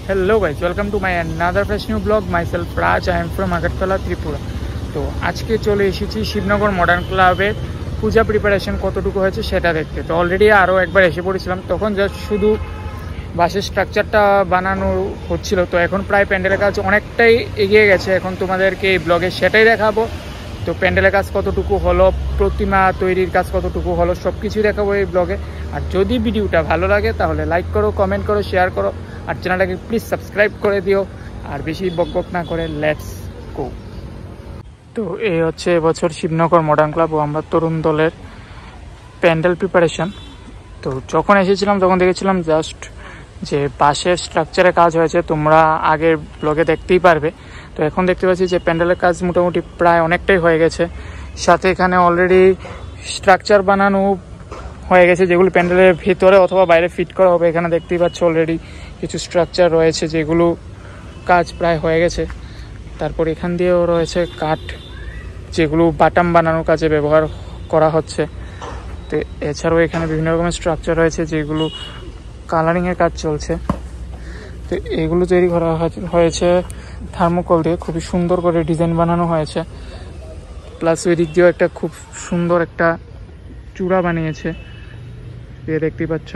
Hello guys, welcome to my another fresh new vlog. Myself Raj, I am from Agartala, Tripura. তো আজকে চলে এসেছি Shibnagar modern ক্লাবের পূজা preparation কতটুকু হয়েছে সেটা দেখতে। তো অলরেডি আরও একবার এসে পড়েছিলাম, তখন জাস্ট শুধু বাসের স্ট্রাকচারটা বানানো হচ্ছিল। তো এখন প্রায় প্যান্ডেলের কাজ অনেকটাই এগিয়ে গেছে, এখন তোমাদেরকে এই ব্লগে সেটাই দেখাবো। তো প্যান্ডেলের কাজ কতটুকু হলো, প্রতিমা তৈরির কাজ কতটুকু হলো, সব কিছুই দেখাবো এই ব্লগে। আর যদি ভিডিওটা ভালো লাগে তাহলে লাইক করো, কমেন্ট করো, শেয়ার করো, আর চ্যানেলটাকে প্লিজ সাবস্ক্রাইব করে দিও। আর বেশি বকবক না করে লেটস গো। তো এই হচ্ছে এবছর শিবনগর মডার্ন ক্লাব ও আমরা তরুণ দলের প্যান্ডেল প্রিপারেশন। তো যখন এসেছিলাম তখন দেখেছিলাম জাস্ট যে বাঁশের স্ট্রাকচারে কাজ হয়েছে, তোমরা আগের ব্লগে দেখতেই পারবে। তো এখন দেখতে পাচ্ছি যে প্যান্ডেলের কাজ মোটামুটি প্রায় অনেকটাই হয়ে গেছে, সাথে এখানে অলরেডি স্ট্রাকচার বানানো হয়ে গেছে যেগুলো প্যান্ডেলের ভিতরে অথবা বাইরে ফিট করা হবে। এখানে দেখতেই পাচ্ছ অলরেডি কিছু স্ট্রাকচার রয়েছে যেগুলো কাজ প্রায় হয়ে গেছে। তারপর এখান দিয়েও রয়েছে কাঠ, যেগুলো বাটাম বানানোর কাজে ব্যবহার করা হচ্ছে। তো এছাড়াও এখানে বিভিন্ন রকমের স্ট্রাকচার রয়েছে যেগুলো কালারিংয়ের কাজ চলছে। তো এগুলো তৈরি করা হয়েছে থার্মোকল দিয়ে, খুবই সুন্দর করে ডিজাইন বানানো হয়েছে। প্লাস ওই দিক দিয়েও একটা খুব সুন্দর একটা চূড়া বানিয়েছে, দেখতেই পাচ্ছ।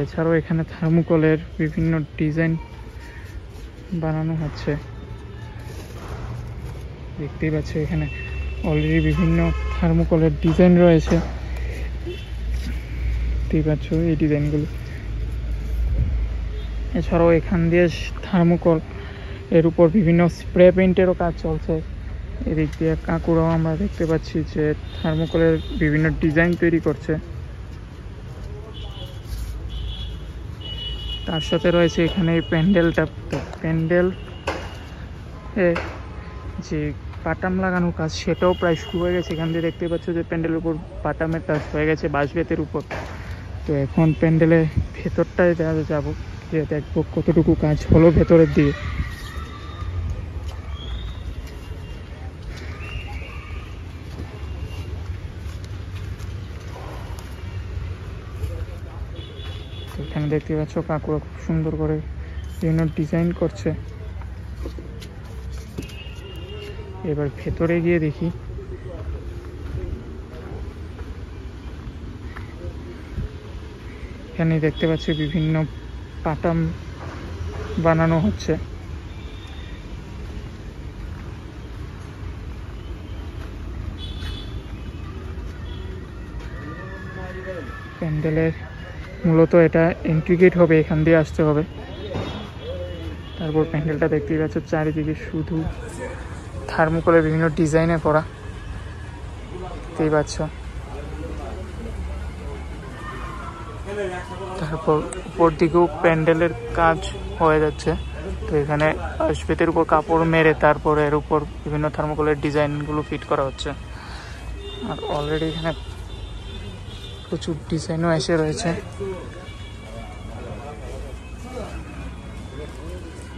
এছাড়াও এখানে থার্মোকলের বিভিন্ন ডিজাইন বানানো হচ্ছে, দেখতেই পাচ্ছ। এখানে অলরেডি বিভিন্ন থার্মোকলের ডিজাইন রয়েছে, দেখতেই পাচ্ছ এই ডিজাইনগুলো। এছাড়াও এখান দিয়ে থার্মোকল এর উপর বিভিন্ন স্প্রে পেইন্টেরও কাজ চলছে। এদিক দিয়ে কাকুরাও আমরা দেখতে পাচ্ছি যে থার্মোকলের বিভিন্ন ডিজাইন তৈরি করছে। তার সাথে রয়েছে এখানে এই প্যান্ডেলটা। প্যান্ডেল যে বাটাম লাগানোর কাজ সেটাও প্রায় শুরু হয়ে গেছে। এখান দিয়ে দেখতে পাচ্ছ যে প্যান্ডেলের উপর বাটামের কাজ হয়ে গেছে বাঁশবেতের উপর। তো এখন প্যান্ডেলের ভেতরটায় যাবো, যে দেখবো কতটুকু কাজ হলো ভেতরের দিকে। এখানে দেখতে পাচ্ছ কাকুরা খুব সুন্দর করে বিভিন্ন ডিজাইন করছে। এবার ভেতরে গিয়ে দেখি। এখানে দেখতে পাচ্ছি বিভিন্ন বাটাম বানানো হচ্ছে। প্যান্ডেলের মূলত এটা এন্ট্রি গেট হবে, এখান দিয়ে আসতে হবে। তারপর প্যান্ডেলটা দেখতেই পাচ্ছ চারিদিকে শুধু থার্মোকলের বিভিন্ন ডিজাইনে করা, দেখতেই পাচ্ছ। তারপর উপর দিকেও প্যান্ডেলের কাজ হয়ে যাচ্ছে। তো এখানে বাঁশবেতের উপর কাপড় মেরে তারপর এর উপর বিভিন্ন থার্মোকলের ডিজাইনগুলো ফিট করা হচ্ছে। আর অলরেডি এখানে প্রচুর ডিজাইনও এসে রয়েছে,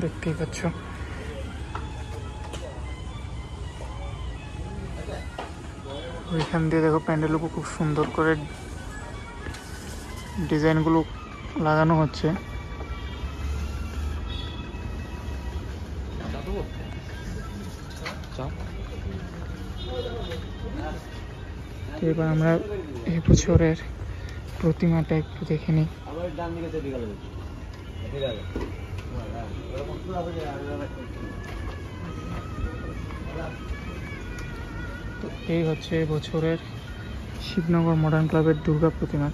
দেখতেই পাচ্ছ। ওইখান দিয়ে দেখো প্যান্ডেলের উপর খুব সুন্দর করে ডিজাইনগুলো লাগানো হচ্ছে। এবার আমরা এই বছরের প্রতিমাটা একটু দেখে নিই। তো এই হচ্ছে বছরের শিবনগর মডার্ন ক্লাবের দুর্গা প্রতিমা।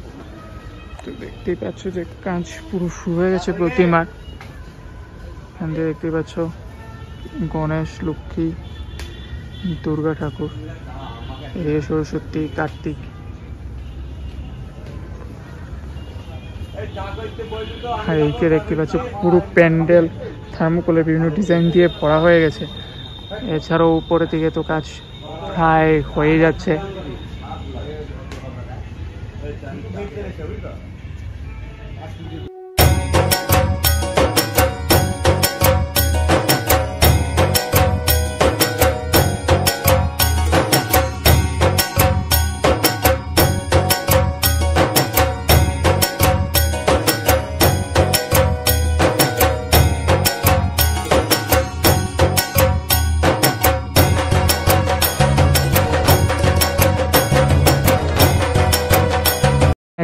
তো দেখতেই পাচ্ছ যে কাজ পুরো শুরু হয়ে গেছে প্রতিমার। এখান থেকে দেখতেই পাচ্ছ গণেশ, লক্ষ্মী, দুর্গা ঠাকুর, সরস্বতী, কার্তিক। আর এইকে দেখতে পাচ্ছ পুরো প্যান্ডেল থার্মোকলের বিভিন্ন ডিজাইন দিয়ে ভরা হয়ে গেছে। এছাড়াও উপরের দিকে তো কাজ প্রায় হয়ে যাচ্ছে।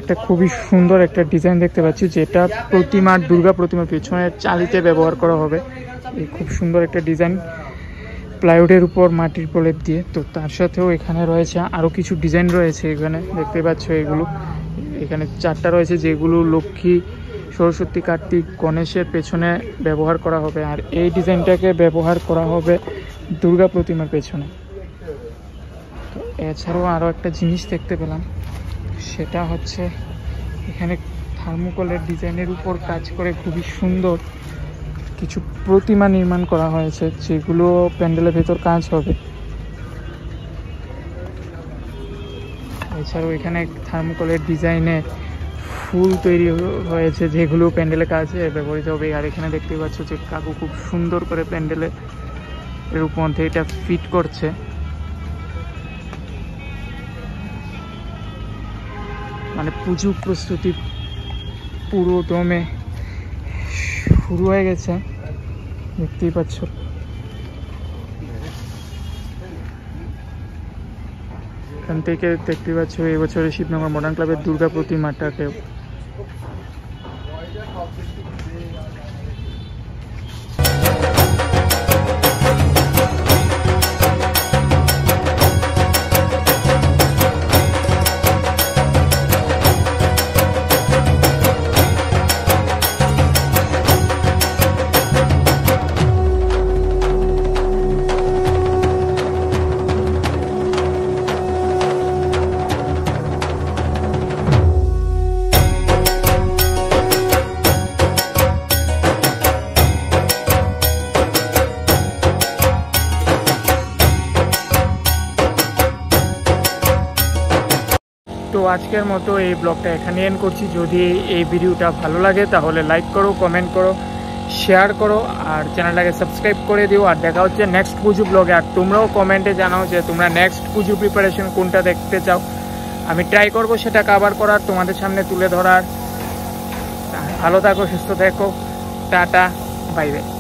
একটা খুবই সুন্দর একটা ডিজাইন দেখতে পাচ্ছি, যেটা প্রতিমার দুর্গা প্রতিমার পেছনের চালিতে ব্যবহার করা হবে। এই খুব সুন্দর একটা ডিজাইন প্লাইউডের উপর মাটির প্রলেপ দিয়ে। তো তার সাথেও এখানে রয়েছে আরও কিছু ডিজাইন রয়েছে, এখানে দেখতে পাচ্ছ এগুলো এখানে 4টা রয়েছে, যেগুলো লক্ষ্মী, সরস্বতী, কার্তিক, গণেশের পেছনে ব্যবহার করা হবে। আর এই ডিজাইনটাকে ব্যবহার করা হবে দুর্গা প্রতিমার পেছনে। তো এছাড়াও আরও একটা জিনিস দেখতে পেলাম, সেটা হচ্ছে এখানে থার্মোকলের ডিজাইনের উপর কাজ করে খুবই সুন্দর কিছু প্রতিমা নির্মাণ করা হয়েছে, যেগুলো প্যান্ডেলের ভেতর কাজ হবে। এছাড়াও এখানে থার্মোকলের ডিজাইনে ফুল তৈরি হয়েছে, যেগুলো প্যান্ডেলের কাজে ব্যবহৃত হবে। আর এখানে দেখতে পাচ্ছ যে কাকু খুব সুন্দর করে প্যান্ডেলের এর মধ্যে এটা ফিট করছে। মানে পুজো প্রস্তুতি পুরো দমে শুরু হয়ে গেছে, দেখতেই পাচ্ছ। এখান থেকে দেখতে পাচ্ছ এই বছরের শিবনগর মডার্ন ক্লাবের দুর্গা প্রতিমাটাকেও। তো আজকের মতো এই ব্লগটা এখানে এন্ড করছি। যদি এই ভিডিওটা ভালো লাগে তাহলে লাইক করো, কমেন্ট করো, শেয়ার করো, আর চ্যানেলটাকে সাবস্ক্রাইব করে দিও। আর দেখা হচ্ছে নেক্সট পুজো ব্লগে। আর তোমরাও কমেন্টে জানাও যে তোমরা নেক্সট পুজো প্রিপারেশন কোনটা দেখতে চাও। আমি ট্রাই করব সেটা কভার করার, তোমাদের সামনে তুলে ধরার। ভালো থাকো, সুস্থ থাকো, টাটা, বাই বাই।